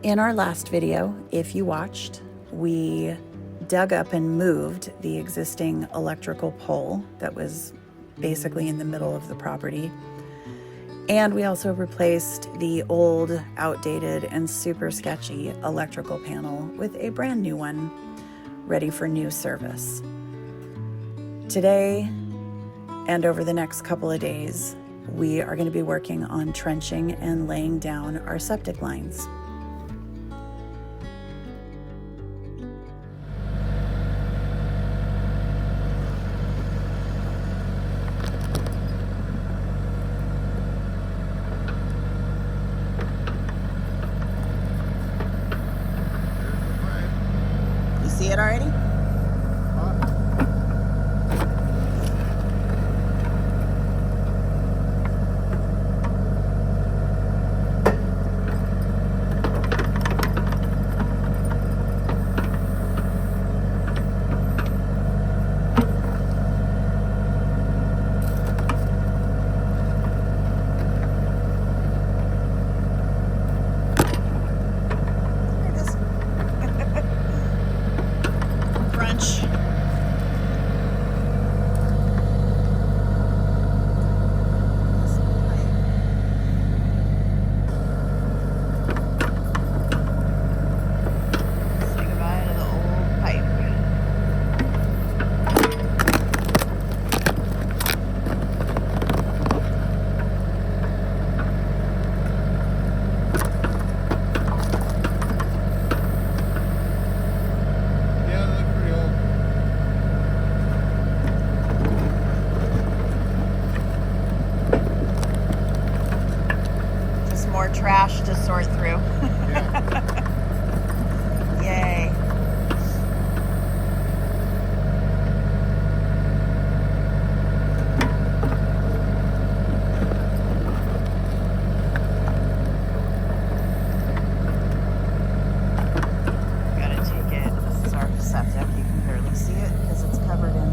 In our last video, if you watched, we dug up and moved the existing electrical pole that was basically in the middle of the property. And we also replaced the old, outdated, and super sketchy electrical panel with a brand new one, ready for new service. Today, and over the next couple of days, we are going to be working on trenching and laying down our septic lines. You see it already? More trash to sort through. Yay. Gotta take it. This is our septic. You can barely see it because it's covered in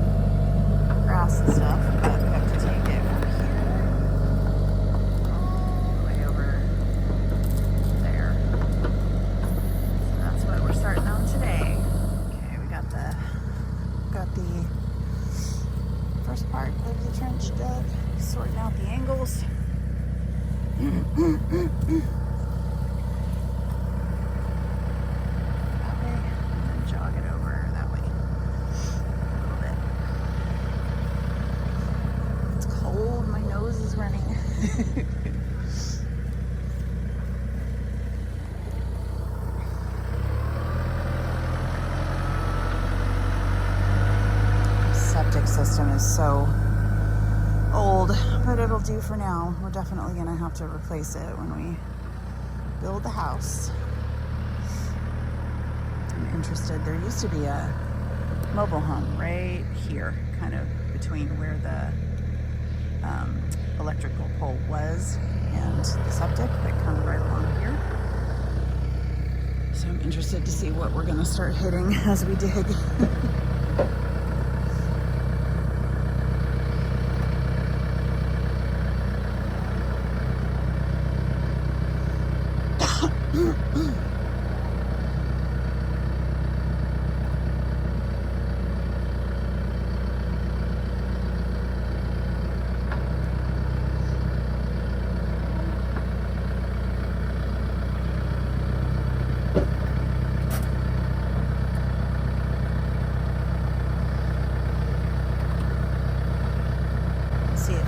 grass and stuff, but we have to take it from here. Starting on today. Okay, we got the first part of the trench dug, sorting out the angles. That way, and then jog it over that way a little bit. It's cold, my nose is running. Septic system is so old, but it'll do for now. We're definitely going to have to replace it when we build the house. I'm interested. There used to be a mobile home right here, kind of between where the electrical pole was and the septic, like kind of right along here. So I'm interested to see what we're going to start hitting as we dig.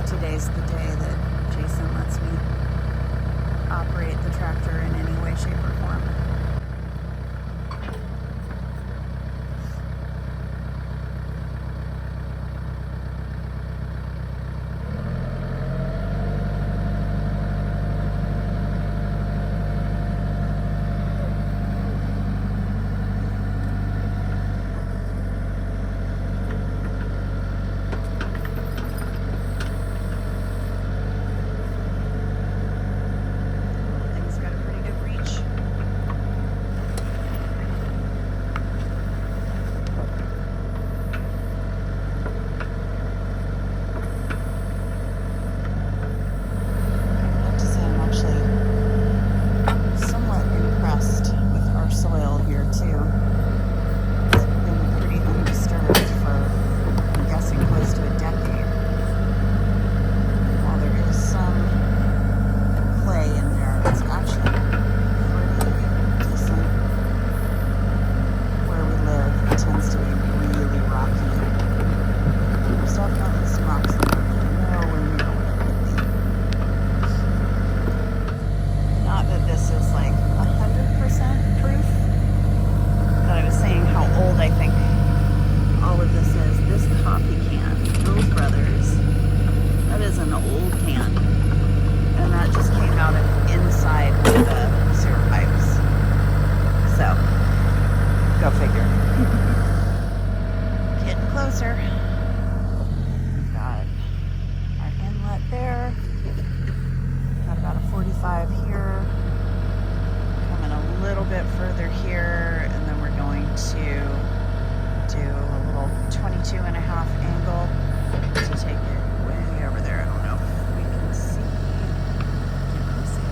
Today's the day that Jason lets me operate the tractor in any way, shape, or form. Thing's got a pretty good reach. closer. We've got our inlet there. Got about a 45 here. Coming a little bit further here, and then we're going to do a little 22.5 angle to take it way over there. I don't know if we can see. Can't really see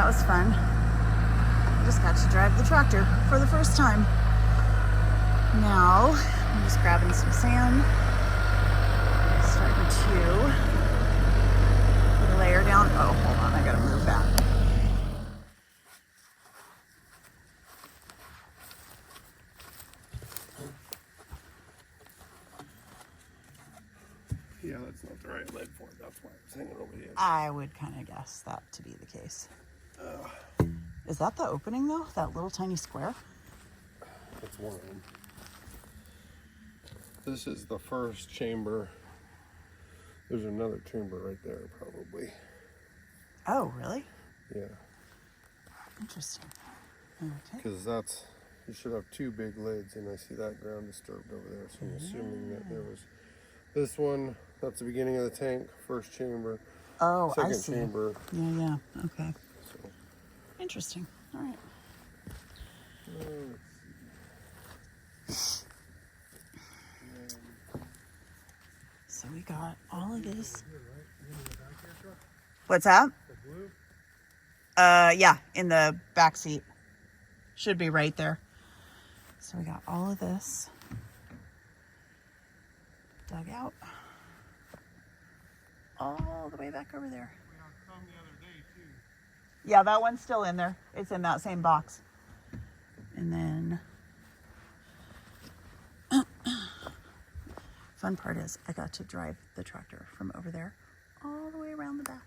was fun. I just got to drive the tractor for the first time. Now, I'm just grabbing some sand. Starting to put a layer down. Oh, hold on, I gotta move back. Yeah, that's not the right lid for it. That's why it's hanging over the edge. I would kind of guess that to be the case. Is that the opening though? That little tiny square? That's one of them. This is the first chamber. There's another chamber right there, probably. Oh, really? Yeah. Interesting. Okay. Because that's, you should have two big lids, and I see that ground disturbed over there. So I'm assuming that there was this one. That's the beginning of the tank, first chamber. Oh, second I see. chamber. Yeah. Okay. So. Interesting. All right. So we got all of this. What's that? Yeah, in the back seat. Should be right there. So we got all of this dug out all the way back over there. We had some the other day too. Yeah, that one's still in there. It's in that same box. And then fun part is I got to drive the tractor from over there all the way around the back,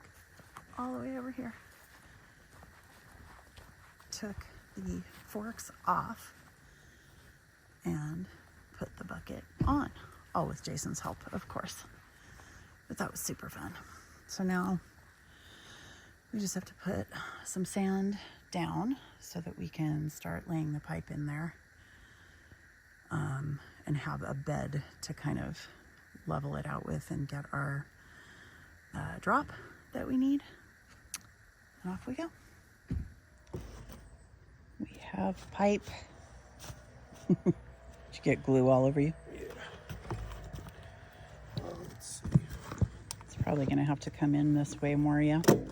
all the way over here. Took the forks off and put the bucket on, all with Jason's help, of course. But that was super fun. So now we just have to put some sand down so that we can start laying the pipe in there, and have a bed to kind of level it out with and get our drop that we need. And off we go. We have pipe. Did you get glue all over you? Yeah. Let's see. It's probably going to have to come in this way more, yeah? No,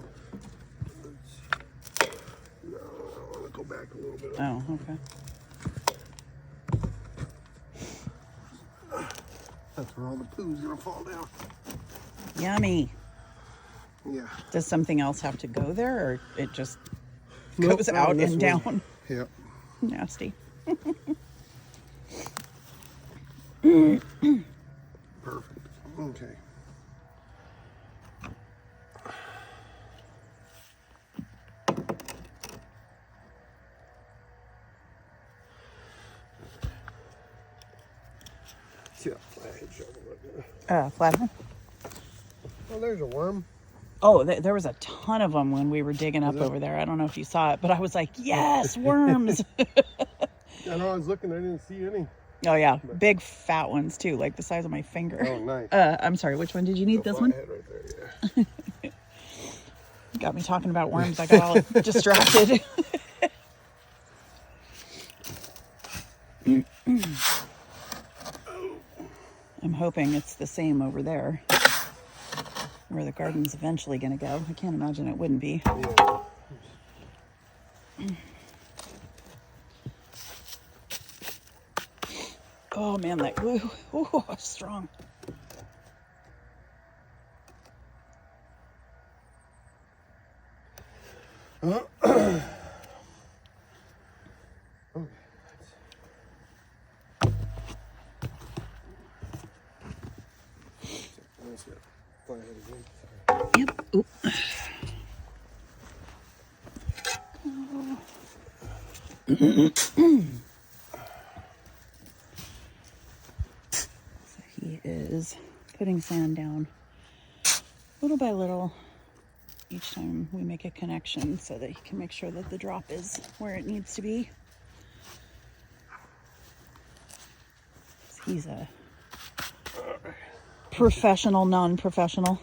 I want to go back a little bit. Oh, okay. That's where all the poo's gonna fall down. Yummy. Yeah. Does something else have to go there, or it just Nope, goes no, out this and one- down? Yep. Nasty. Perfect. Okay. See that flathead shovel right there? Flathead? Oh, there's a worm. Oh, there was a ton of them when we were digging up there? over there. I don't know if you saw it, but I was like, yes, worms. I know, I was looking, I didn't see any. Oh, yeah. Big fat ones, too, like the size of my finger. Oh, nice. I'm sorry, which one did you need? The This one? flathead right there, yeah. Got me talking about worms. I got all distracted. I'm hoping it's the same over there, where the garden's eventually going to go. I can't imagine it wouldn't be. Yeah. Oh man, that glue. Oh, strong. That's it. Flathead again. Sorry. Yep. Oop. So he is putting sand down little by little each time we make a connection so that he can make sure that the drop is where it needs to be. He's a professional, non-professional.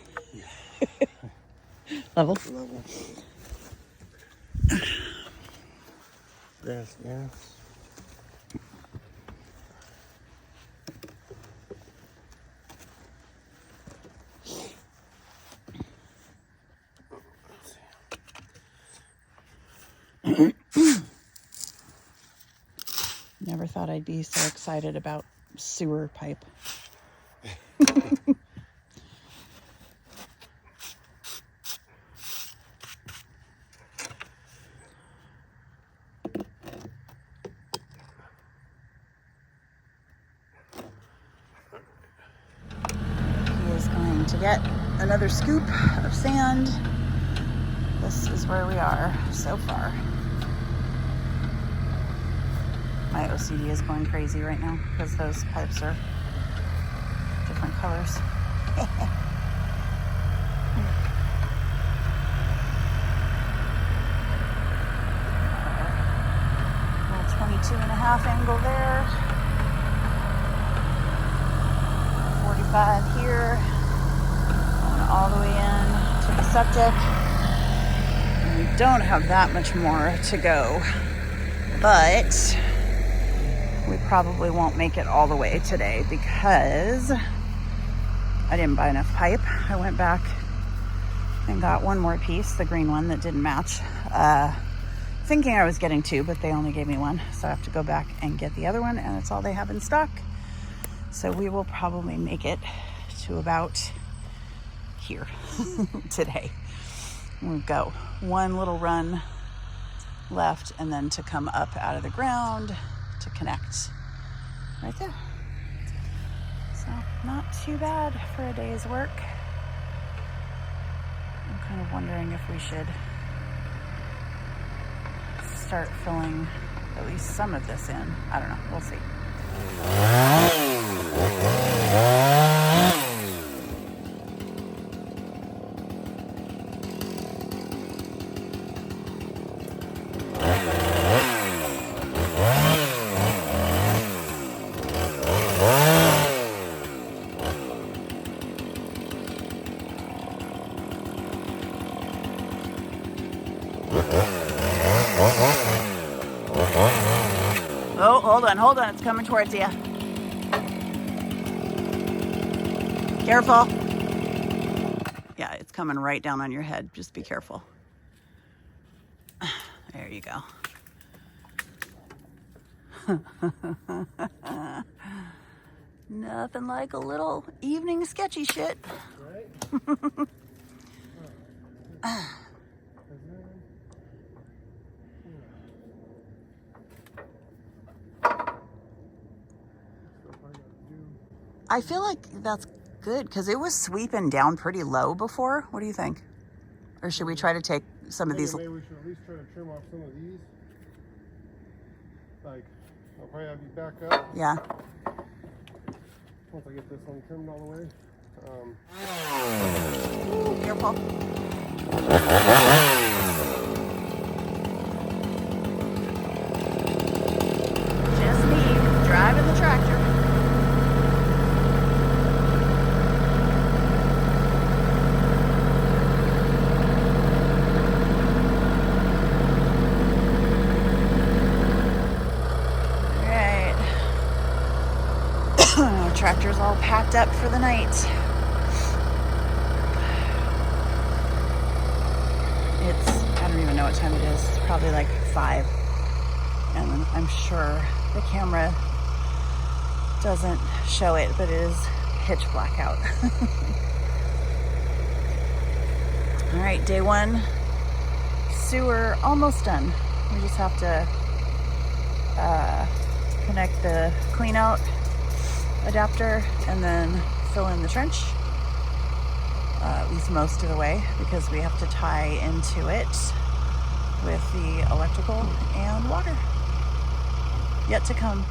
Level. Level. Yes, yes. Never thought I'd be so excited about sewer pipe. He is going to get another scoop of sand. This is where we are so far. My OCD is going crazy right now because those pipes are different colors. Little 22.5 angle there. 45 here. Going all the way in to the septic. And we don't have that much more to go, but we probably won't make it all the way today because I didn't buy enough pipe. I went back and got one more piece, the green one that didn't match, thinking I was getting two, but they only gave me one. So I have to go back and get the other one, and it's all they have in stock. So we will probably make it to about here today. We'll go one little run left, and then to come up out of the ground to connect right there. So not too bad for a day's work. I'm kind of wondering if we should start filling at least some of this in. I don't know, we'll see. Oh, hold on, it's coming towards you. Careful. Yeah, it's coming right down on your head. Just be careful. There you go. Nothing like a little evening sketchy shit. Right? I feel like that's good because it was sweeping down pretty low before. What do you think? Or should we try to take some of these? Maybe we should at least try to trim off some of these. Like, I'll probably have you back up. Yeah. Once I get this one trimmed all the way. Ooh, careful. Just me driving the tractor. Tractor's all packed up for the night. I don't even know what time it is. It's probably like 5. And I'm sure the camera doesn't show it, but it is pitch black out. All right, day 1, sewer almost done. We just have to connect the clean out adapter and then fill in the trench, at least most of the way, because we have to tie into it with the electrical and water. Yet to come.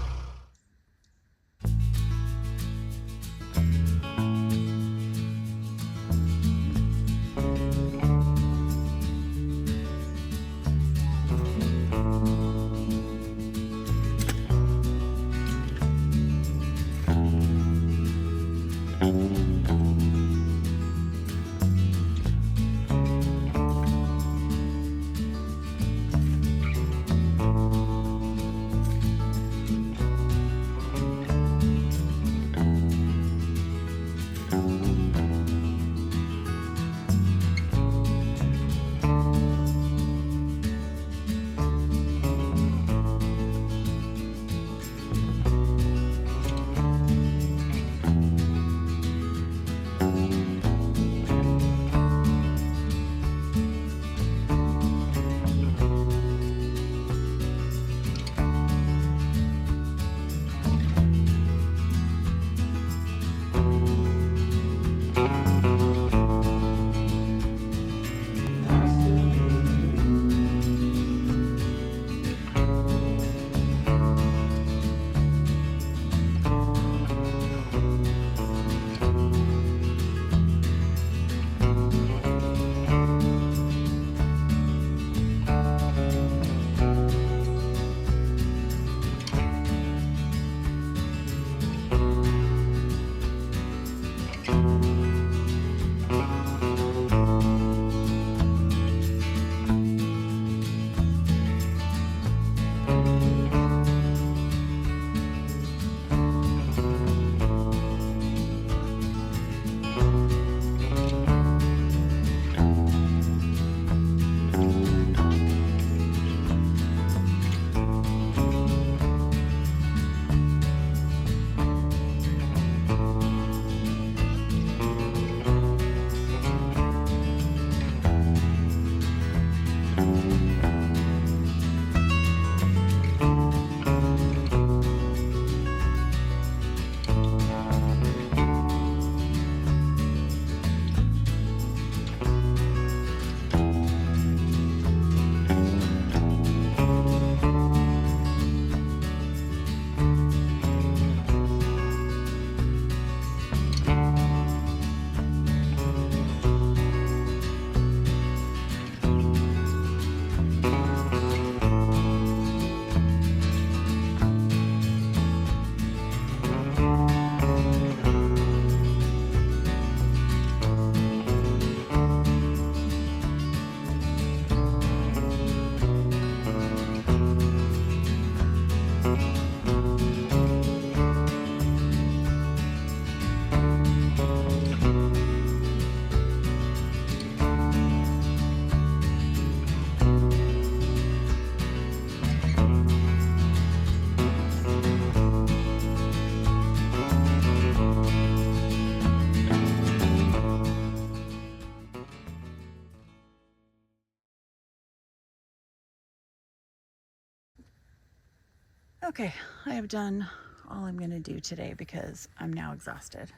Okay, I have done all I'm gonna do today because I'm now exhausted.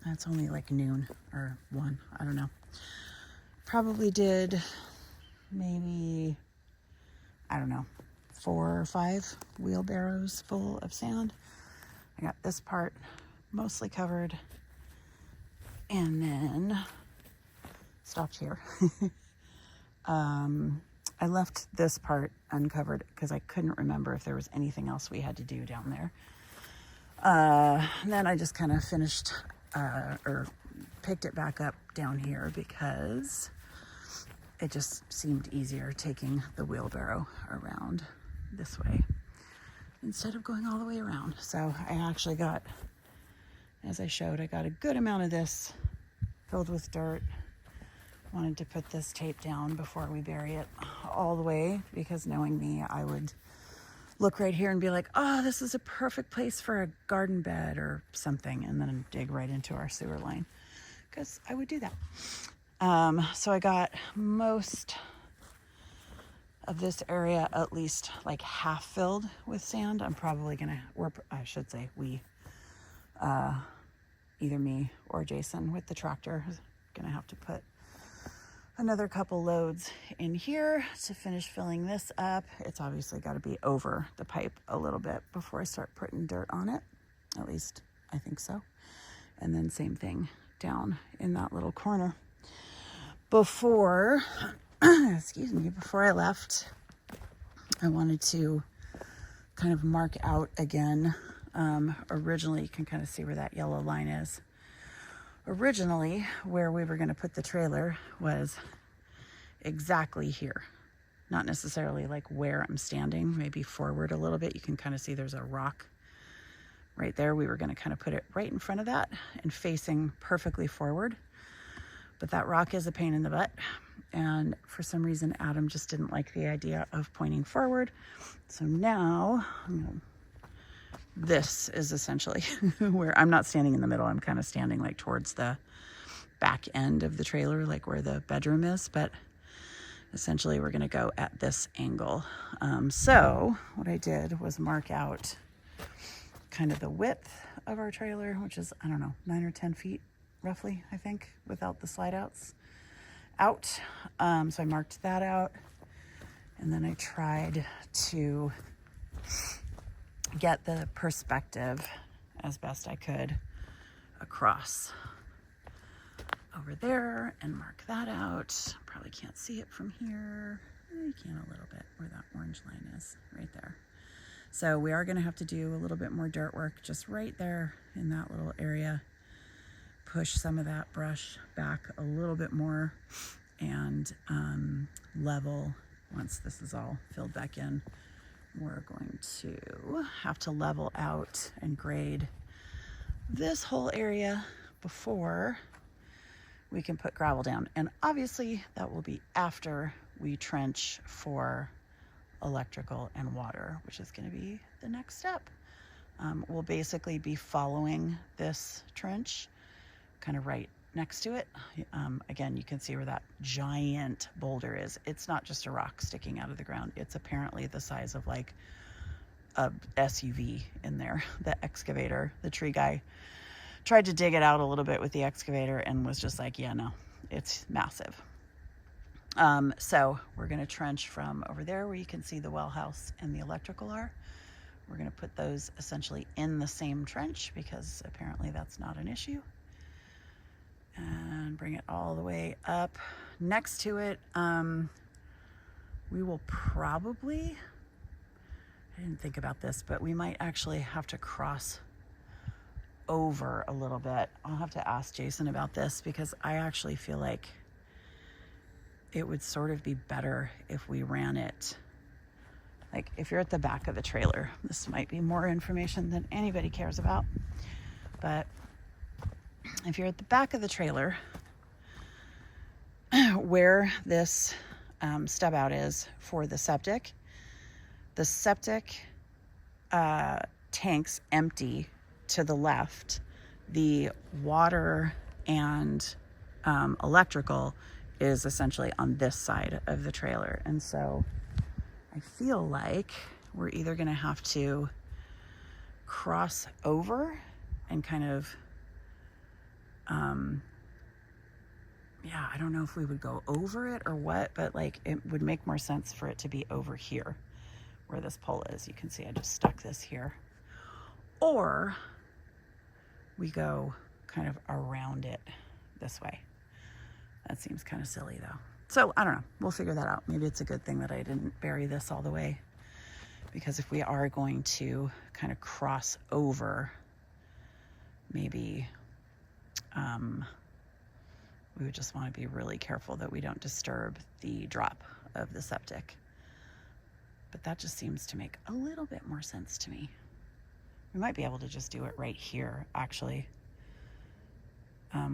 It's only like noon or 1, I don't know. Probably did maybe, I don't know, 4 or 5 wheelbarrows full of sand. I got this part mostly covered and then stopped here. I left this part uncovered because I couldn't remember if there was anything else we had to do down there. Then I just kind of finished or picked it back up down here because it just seemed easier taking the wheelbarrow around this way instead of going all the way around. So I actually got, as I showed, I got a good amount of this filled with dirt. Wanted to put this tape down before we bury it all the way because knowing me, I would look right here and be like, oh, this is a perfect place for a garden bed or something, and then dig right into our sewer line because I would do that. So I got most of this area at least like half filled with sand. I'm probably gonna, or I should say we, either me or Jason with the tractor is gonna have to put another couple loads in here to finish filling this up. It's obviously got to be over the pipe a little bit before I start putting dirt on it. At least I think so. And then same thing down in that little corner. Before, excuse me, before I left, I wanted to kind of mark out again. Originally, you can kind of see where that yellow line is. Originally, where we were going to put the trailer was exactly here. Not necessarily like where I'm standing, maybe forward a little bit. You can kind of see there's a rock right there. We were going to kind of put it right in front of that and facing perfectly forward. But that rock is a pain in the butt. And for some reason, Adam just didn't like the idea of pointing forward. So now, this is essentially where I'm not standing in the middle. I'm kind of standing like towards the back end of the trailer, like where the bedroom is. But essentially, we're going to go at this angle. So what I did was mark out kind of the width of our trailer, which is, I don't know, 9 or 10 feet roughly, I think, without the slide outs out. So I marked that out. And then I tried to get the perspective as best I could across over there and mark that out. Probably can't see it from here. You can a little bit where that orange line is right there. So we are going to have to do a little bit more dirt work just right there in that little area. Push some of that brush back a little bit more and level. Once this is all filled back in, we're going to have to level out and grade this whole area before we can put gravel down. And obviously that will be after we trench for electrical and water, which is going to be the next step. We'll basically be following this trench kind of right next to it. Again, you can see where that giant boulder is. It's not just a rock sticking out of the ground. It's apparently the size of like a SUV in there. The excavator, the tree guy, tried to dig it out a little bit with the excavator and was just like, yeah, no, it's massive. So we're going to trench from over there where you can see the well house and the electrical are. We're going to put those essentially in the same trench because apparently that's not an issue. And bring it all the way up next to it. We will probably, I didn't think about this, but we might actually have to cross over a little bit. I'll have to ask Jason about this because I actually feel like it would sort of be better if we ran it. Like if you're at the back of the trailer, this might be more information than anybody cares about. But if you're at the back of the trailer, where this stub out is for the septic tanks empty to the left. The water and electrical is essentially on this side of the trailer. And so I feel like we're either gonna have to cross over and kind of, yeah, I don't know if we would go over it or what, but like it would make more sense for it to be over here where this pole is. You can see I just stuck this here. Or we go kind of around it this way. That seems kind of silly though. So I don't know, we'll figure that out. Maybe it's a good thing that I didn't bury this all the way, because if we are going to kind of cross over, maybe we would just want to be really careful that we don't disturb the drop of the septic. But that just seems to make a little bit more sense to me. We might be able to just do it right here, actually,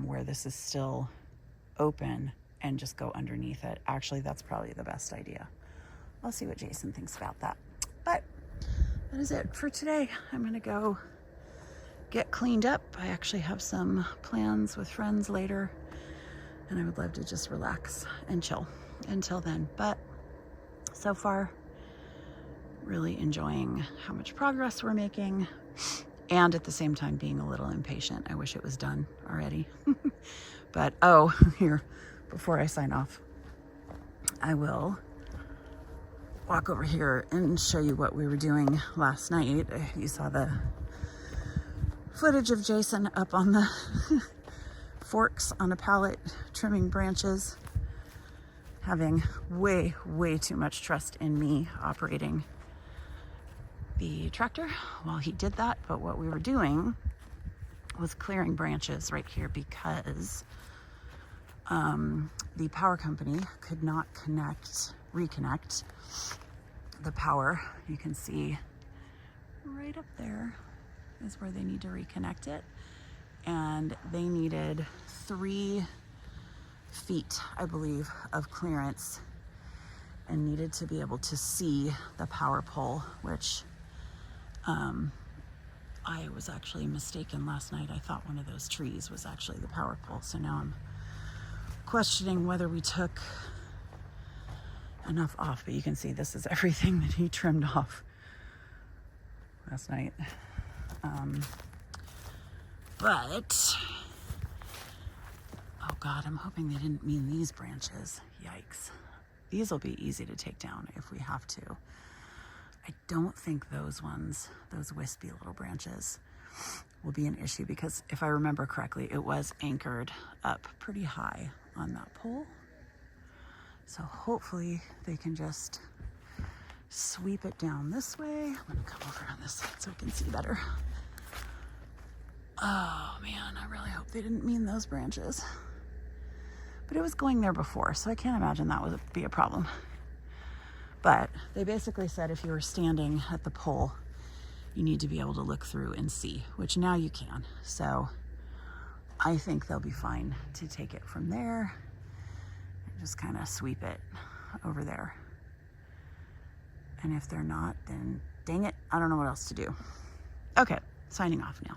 where this is still open, and just go underneath it. Actually, that's probably the best idea. I'll see what Jason thinks about that. But that is it for today. I'm gonna go get cleaned up. I actually have some plans with friends later, and I would love to just relax and chill until then. But so far, really enjoying how much progress we're making, and at the same time being a little impatient. I wish it was done already. But oh, here, before I sign off, I will walk over here and show you what we were doing last night. You saw the footage of Jason up on the forks on a pallet trimming branches, having way too much trust in me operating the tractor while he did that. But what we were doing was clearing branches right here because the power company could not reconnect the power. You can see right up there is where they need to reconnect it, and they needed 3 feet, I believe, of clearance, and needed to be able to see the power pole, which I was actually mistaken last night. I thought one of those trees was actually the power pole, so now I'm questioning whether we took enough off. But you can see this is everything that he trimmed off last night. But oh God, I'm hoping they didn't mean these branches. Yikes. These will be easy to take down if we have to. I don't think those ones, those wispy little branches, will be an issue, because if I remember correctly, it was anchored up pretty high on that pole. So hopefully they can just sweep it down this way. I'm gonna come over on this side so I can see better. Oh man, I really hope they didn't mean those branches. But it was going there before, so I can't imagine that would be a problem. But they basically said if you were standing at the pole, you need to be able to look through and see, which now you can. So I think they'll be fine to take it from there and just kind of sweep it over there. And if they're not, then dang it, I don't know what else to do. Okay, signing off now.